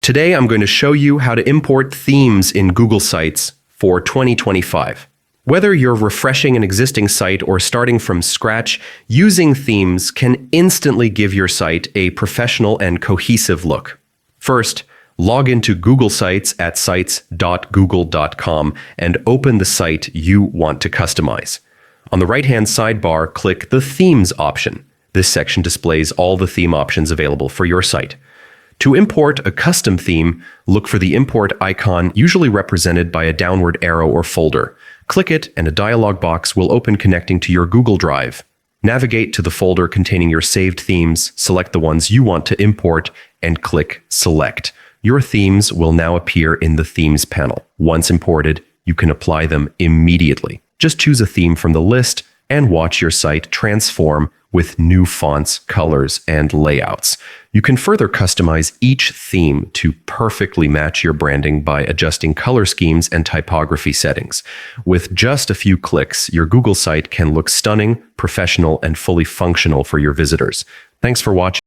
Today, I'm going to show you how to import themes in Google Sites for 2025. Whether you're refreshing an existing site or starting from scratch, using themes can instantly give your site a professional and cohesive look. First, log into Google Sites at sites.google.com and open the site you want to customize. On the right-hand sidebar, click the Themes option. This section displays all the theme options available for your site. To import a custom theme, look for the import icon, usually represented by a downward arrow or folder. Click it and a dialog box will open connecting to your Google Drive. Navigate to the folder containing your saved themes, select the ones you want to import, and click Select. Your themes will now appear in the Themes panel. Once imported, you can apply them immediately. Just choose a theme from the list and watch your site transform with new fonts, colors, and layouts. You can further customize each theme to perfectly match your branding by adjusting color schemes and typography settings. With just a few clicks, your Google site can look stunning, professional, and fully functional for your visitors. Thanks for watching.